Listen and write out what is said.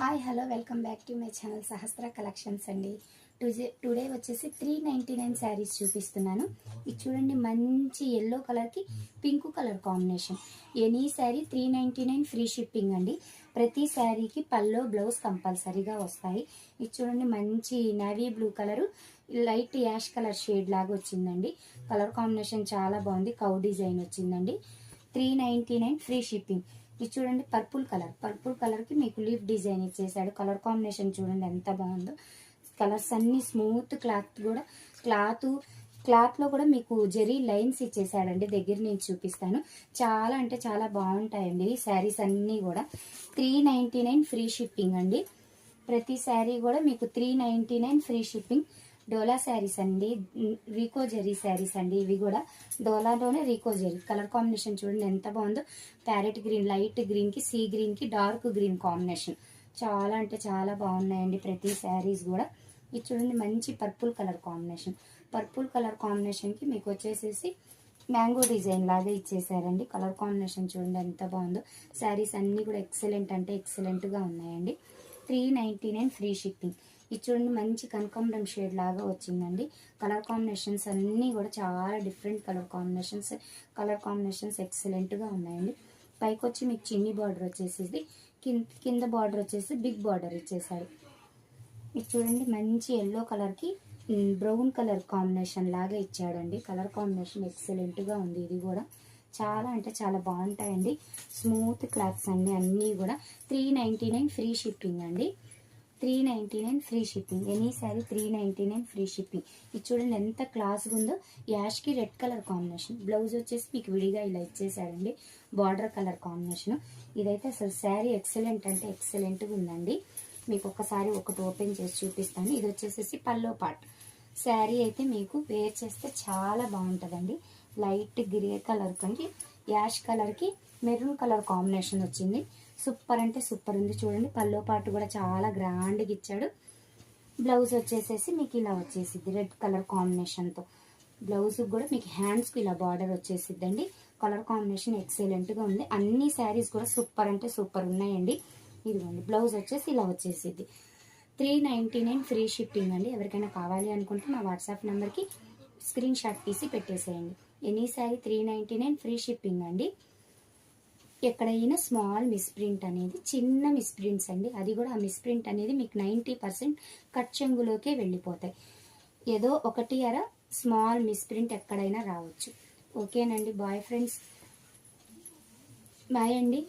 Hi hello welcome back to my channel Sahasra collections అండి. Today వచ్చేసి 399 శారీస్ చూపిస్తున్నాను. ఇది చూడండి, మంచి ఎల్లో కలర్కి pink colour combination. Any sari 399 free shipping అండి. ప్రతి శారీకి పల్లో బ్లౌజ్ కంపల్సరీగా వస్తాయి. ఇది చూడండి, మంచి navy blue colour light ash colour shade లాగా వచ్చిందండి. కలర్ కాంబినేషన్ చాలా బాగుంది. కౌ డిజైన్ వచ్చిందండి. 399 ఫ్రీ షిప్పింగ్. ఇది చూడండి, పర్పుల్ కలర్ కి మీకు లీఫ్ డిజైన్ ఇచ్చేసాడు. కలర్ కాంబినేషన్ చూడండి ఎంత బాగుందో. కలర్స్ అన్ని స్మూత్ క్లాత్ లో కూడా మీకు జెరీ లైన్స్ ఇచ్చేసాడండి. దగ్గర నుంచి చూపిస్తాను. చాలా అంటే చాలా బాగుంటాయండి శారీస్ అన్ని కూడా. 399 ఫ్రీ షిప్పింగ్ అండి. ప్రతి శారీ కూడా మీకు 399 ఫ్రీ షిప్పింగ్. డోలా శారీస్ అండి, రీకో జెరీ శారీస్ అండి. ఇవి కూడా డోలాలోనే రీకో జెరీ. కలర్ కాంబినేషన్ చూడండి ఎంత బాగుందో. ప్యారెట్ గ్రీన్, లైట్ గ్రీన్ కి సీ గ్రీన్ కి డార్క్ గ్రీన్ కాంబినేషన్. చాలా అంటే చాలా బాగున్నాయండి ప్రతి శారీస్ కూడా. ఇది చూడండి, మంచి పర్పుల్ కలర్ కాంబినేషన్ కి మీకు వచ్చేసేసి మ్యాంగో డిజైన్ లాగా ఇచ్చేసారండి. కలర్ కాంబినేషన్ చూడండి ఎంత బాగుందో. శారీస్ అన్ని కూడా ఎక్సలెంట్ అంటే ఎక్సలెంట్ గా ఉన్నాయండి. 399 ఫ్రీ షిప్పింగ్. ఇది చూడండి, మంచి కనకాంబరం షేడ్ లాగా వచ్చిందండి. కలర్ కాంబినేషన్స్ అన్నీ కూడా చాలా డిఫరెంట్ కలర్ కాంబినేషన్స్ ఎక్సలెంట్ గా ఉన్నాయండి. పైకి వచ్చి మీకు చిన్ని బార్డర్ వచ్చేసి కింద బార్డర్ వచ్చేసి బిగ్ బార్డర్ ఇచ్చేసాడు. ఇది చూడండి, మంచి ఎల్లో కలర్ కి బ్రౌన్ కలర్ కాంబినేషన్ లాగా ఇచ్చాడండి. కలర్ కాంబినేషన్ ఎక్సలెంట్ గా ఉంది. ఇది కూడా చాలా అంటే చాలా బాగుంటాయండి. స్మూత్ క్లాత్స్ అన్నీ కూడా. 399 ఫ్రీ షిప్పింగ్ అండి. 399 free shipping. Any sari 399 free shipping. ఇది చూడండి ఎంత క్లాస్గా ఉందో. యాష్ కి రెడ్ కలర్ కాంబినేషన్. బ్లౌజ్ వచ్చేసి మీకు విడిగా ఇలా ఇచ్చేసాడండి. Border colour combination. ఇదైతే అసలు శారీ ఎక్సలెంట్ అంటే ఎక్సలెంట్గా ఉందండి. మీకు ఒకసారి ఒకటి ఓపెన్ చేసి చూపిస్తాను. ఇది వచ్చేసేసి పల్లో పార్ట్. శారీ అయితే మీకు వేర్ చేస్తే చాలా బాగుంటుందండి. లైట్ గ్రే కలర్ కంటే యాష్ కలర్కి మెరూన్ కలర్ కాంబినేషన్ వచ్చింది. సూపర్ అంటే సూపర్ ఉంది. చూడండి, పల్లో పాటు కూడా చాలా గ్రాండ్గా ఇచ్చాడు. బ్లౌజ్ వచ్చేసేసి మీకు ఇలా వచ్చేసిద్ది రెడ్ కలర్ కాంబినేషన్తో. బ్లౌజ్ కూడా మీకు హ్యాండ్స్కి ఇలా బార్డర్ వచ్చేసిద్దండి. కలర్ కాంబినేషన్ ఎక్సలెంట్గా ఉంది. అన్ని శారీస్ కూడా సూపర్ అంటే సూపర్ ఉన్నాయండి. ఇదిగోండి, బ్లౌజ్ వచ్చేసి ఇలా వచ్చేసిద్ది. 399 ఫ్రీ షిప్పింగ్ అండి. ఎవరికైనా కావాలి అనుకుంటే నా వాట్సాప్ నెంబర్కి స్క్రీన్ షాట్ తీసి పెట్టేసేయండి. ఎనీ శారీ 399 ఫ్రీ షిప్పింగ్ అండి. ఎక్కడైనా స్మాల్ మిస్ప్రింట్ అనేది, చిన్న మిస్ప్రింట్స్ అండి, అది కూడా ఆ మిస్ప్రింట్ అనేది మీకు 90% కట్ చెంగులోకే వెళ్ళిపోతాయి. ఏదో ఒకటి అర స్మాల్ మిస్ప్రింట్ ఎక్కడైనా రావచ్చు. ఓకేనండి, బాయ్ ఫ్రెండ్స్, బాయ్ అండి.